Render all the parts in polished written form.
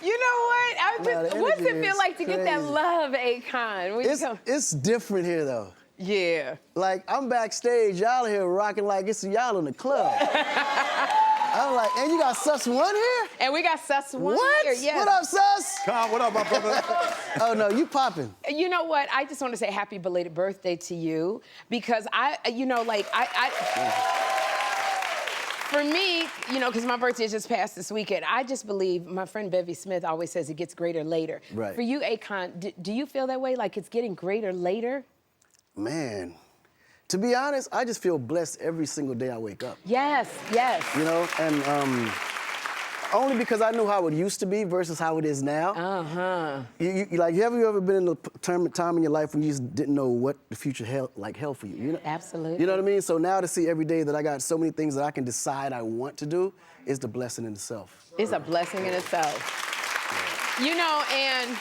You know what? What's it feel like to get that crazy. love, Akon? It's different here, though. Yeah. Like, I'm backstage, y'all here rocking like it's y'all in the club. I'm like, and you got Sus One here? And we got Sus One What? here, yes. What up, Sus? Con, what up, my brother? Oh, no, you popping. You know what? I just want to say happy belated birthday to you because for me, because my birthday just passed this weekend, I just believe, my friend Bevy Smith always says it gets greater later. Right. For you, Akon, do you feel that way, like it's getting greater later? Man, to be honest, I just feel blessed every single day I wake up. Yes, yes. You know, and only because I know how it used to be versus how it is now. Uh-huh. Have you ever been in a time in your life when you just didn't know what the future held for you? You know? Absolutely. You know what I mean? So now to see every day that I got so many things that I can decide I want to do is the blessing in itself. It's a blessing in itself. Yeah. And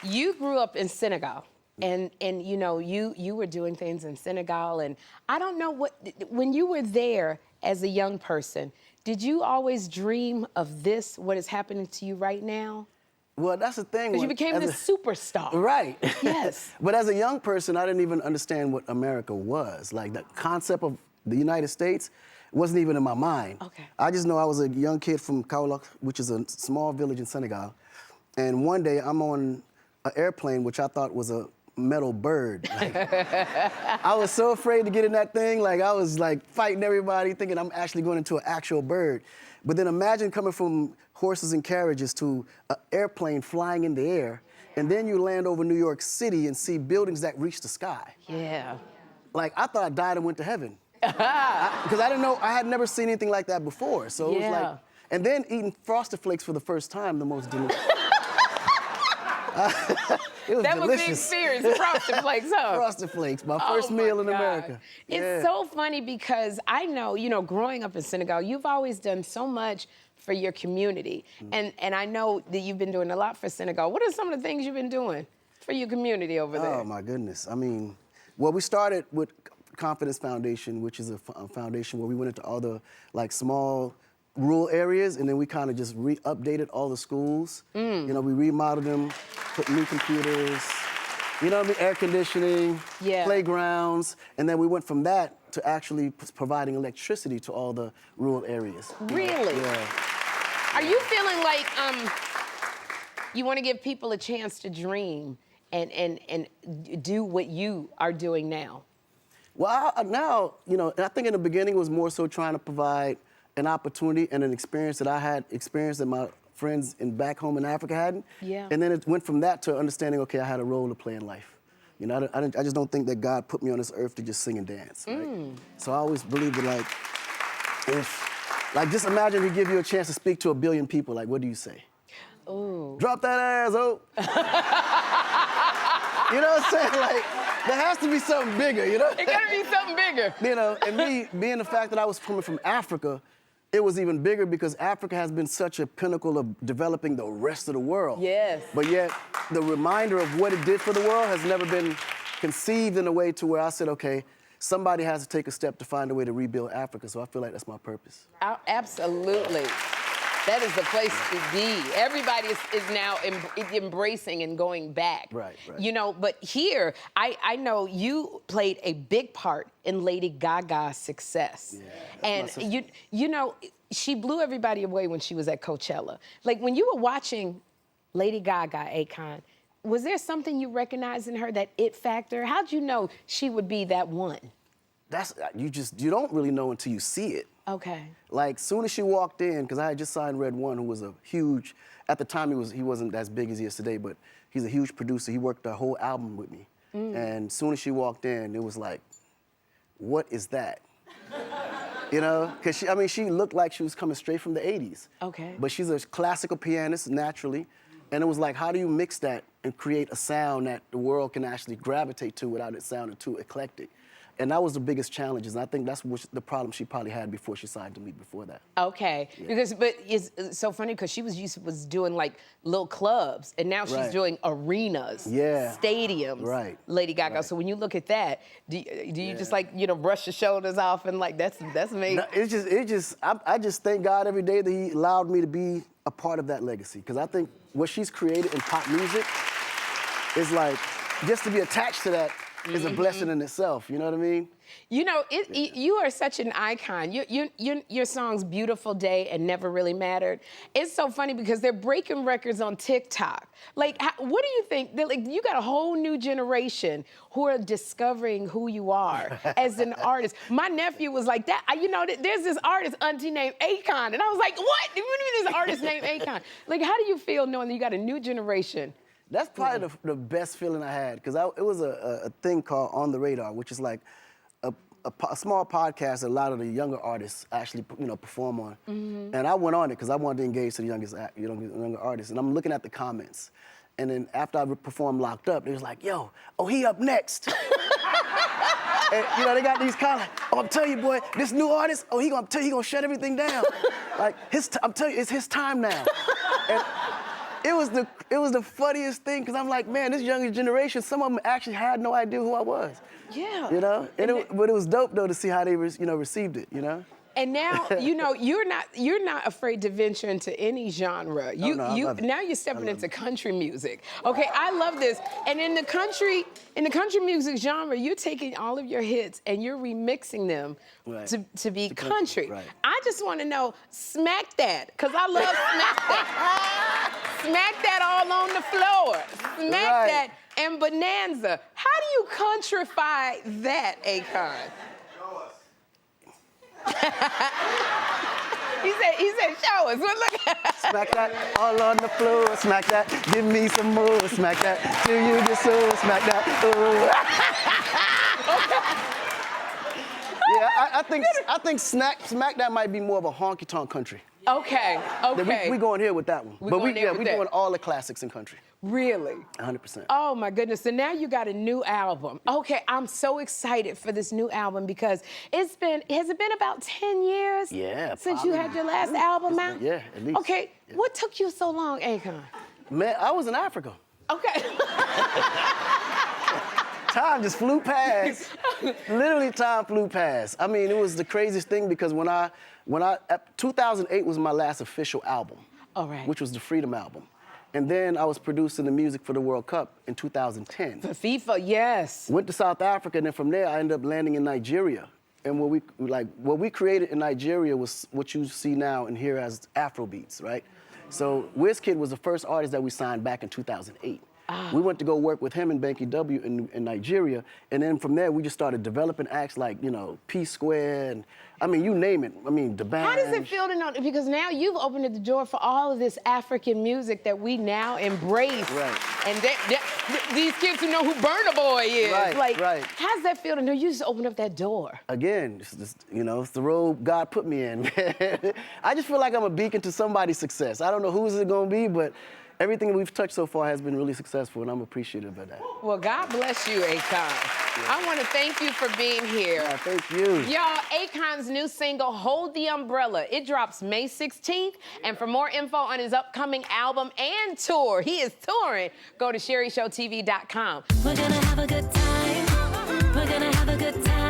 you grew up in Senegal. And you were doing things in Senegal, and I don't know when you were there as a young person, did you always dream of what is happening to you right now? Well, that's the thing. Because you became this superstar. Right. Yes. But as a young person, I didn't even understand what America was. Like, the concept of the United States wasn't even in my mind. Okay. I just know I was a young kid from Kaolack, which is a small village in Senegal. And one day, I'm on an airplane, which I thought was a metal bird. Like, I was so afraid to get in that thing. Like, I was like fighting everybody, thinking I'm actually going into an actual bird. But then imagine coming from horses and carriages to an airplane flying in the air, and then you land over New York City and see buildings that reach the sky. Yeah. Like, I thought I died and went to heaven. Because I didn't know, I had never seen anything like that before. So it was like, and then eating Frosted Flakes for the first time, the most delicious. It was that delicious. was the experience, Frosted Flakes, huh? Frosted Flakes, my first meal in America. It's so funny because I know, growing up in Senegal, you've always done so much for your community. And I know that you've been doing a lot for Senegal. What are some of the things you've been doing for your community over there? Oh, my goodness. I mean, well, we started with Confidence Foundation, which is a foundation where we went into all the, small rural areas, and then we kind of just updated all the schools. We remodeled them, put new computers, air conditioning, playgrounds, and then we went from that to actually providing electricity to all the rural areas. Really? Yeah. Are you feeling like you want to give people a chance to dream and do what you are doing now? Well, now, I think in the beginning it was more so trying to provide an opportunity and an experience that I had experienced that my friends back home in Africa hadn't. Yeah. And then it went from that to understanding, okay, I had a role to play in life. I just don't think that God put me on this earth to just sing and dance. Right? So I always believed that, just imagine he give you a chance to speak to 1 billion people, what do you say? Ooh. Drop that ass, oh. You know what I'm saying? There has to be something bigger, It gotta be something bigger. And me, being the fact that I was coming from Africa, it was even bigger because Africa has been such a pinnacle of developing the rest of the world. Yes. But yet, the reminder of what it did for the world has never been conceived in a way to where I said, okay, somebody has to take a step to find a way to rebuild Africa. So I feel like that's my purpose. Absolutely. That is the place to be. Everybody is now embracing and going back. Right. But here, I know you played a big part in Lady Gaga's success. Yeah, and she blew everybody away when she was at Coachella. When you were watching Lady Gaga, Akon, was there something you recognized in her, that it factor? How'd you know she would be that one? You don't really know until you see it. Okay. Soon as she walked in, because I had just signed Red One, who was a huge, at the time he wasn't as big as he is today, but he's a huge producer. He worked the whole album with me. And soon as she walked in, it was like, what is that? Because she looked like she was coming straight from the 80s. Okay. But she's a classical pianist naturally. And it was like, how do you mix that and create a sound that the world can actually gravitate to without it sounding too eclectic? And that was the biggest challenge, and I think that's the problem she probably had before she signed to me before that. Okay, but it's so funny because she was doing like little clubs, and now she's doing arenas, stadiums, Lady Gaga. So when you look at that, do you just like, you know, brush your shoulders off and like, that's amazing? No, I just thank God every day that he allowed me to be a part of that legacy, because I think what she's created in pop music is like, just to be attached to that is a blessing in itself, you know what I mean? You know, you are such an icon. Your songs Beautiful Day and Never Really Mattered. It's so funny because they're breaking records on TikTok. Like, what do you think? Like, you got a whole new generation who are discovering who you are as an artist. My nephew was like, you know, there's this artist auntie named Akon. And I was like, what? What do you mean this artist named Akon? Like, how do you feel knowing that you got a new generation? That's probably the best feeling I had, because it was a thing called On the Radar, which is like a small podcast that a lot of the younger artists actually, you know, perform on. And I went on it because I wanted to engage to the younger artists. And I'm looking at the comments. And then after I performed Locked Up, they was like, yo, oh, he up next. And, you know, they got these comments, oh, I'm telling you, boy, this new artist, oh, he gonna shut everything down. Like, I'm telling you, it's his time now. And it was the funniest thing, because I'm like, man, this younger generation, some of them actually had no idea who I was. Yeah. You know? But it was dope, though, to see how they received it, you know? And now, you know, you're not afraid to venture into any genre. Now you're stepping into country music. Okay, I love this. And in the country music genre, you're taking all of your hits and you're remixing them to be country. I just want to know, smack that, because I love smack that. Smack that all on the floor. Smack that and Bonanza. How do you countrify that, Akon? He said, show us. Look at Smack that all on the floor. Smack that. Give me some more. Smack that till you get so. Smack that. Yeah, I think smack that might be more of a honky tonk country. Okay. We going here with that one. We're doing all the classics in country. Really? 100%. Oh my goodness. So now you got a new album. Okay, I'm so excited for this new album because has it been about 10 years? Yeah. Since you had your last album out? Yeah, at least. Okay, what took you so long, Akon? Man, I was in Africa. Okay. Time just flew past. Literally, time flew past. I mean, it was the craziest thing, because 2008 was my last official album. All right. Which was the Freedom album. And then I was producing the music for the World Cup in 2010. For FIFA, yes. Went to South Africa, and then from there I ended up landing in Nigeria. And what we created in Nigeria was what you see now and hear as Afrobeats, right? So Wizkid was the first artist that we signed back in 2008. We went to go work with him in Banky W in Nigeria, and then from there we just started developing acts like, you know, P Square, and I mean, you name it. I mean, the band. How does it feel to know? Because now you've opened the door for all of this African music that we now embrace. Right. And these kids who know who Burna Boy is. Right. How's that feel to know you just opened up that door? Again, you know, it's the road God put me in. I just feel like I'm a beacon to somebody's success. I don't know who's it gonna be, but everything that we've touched so far has been really successful, and I'm appreciative of that. Well, God bless you, Akon. Yeah. I want to thank you for being here. Yeah, thank you. Y'all, Akon's new single, Hold the Umbrella. It drops May 16th, and for more info on his upcoming album and tour, he is touring, go to SherriShowTV.com. We're gonna have a good time. We're gonna have a good time.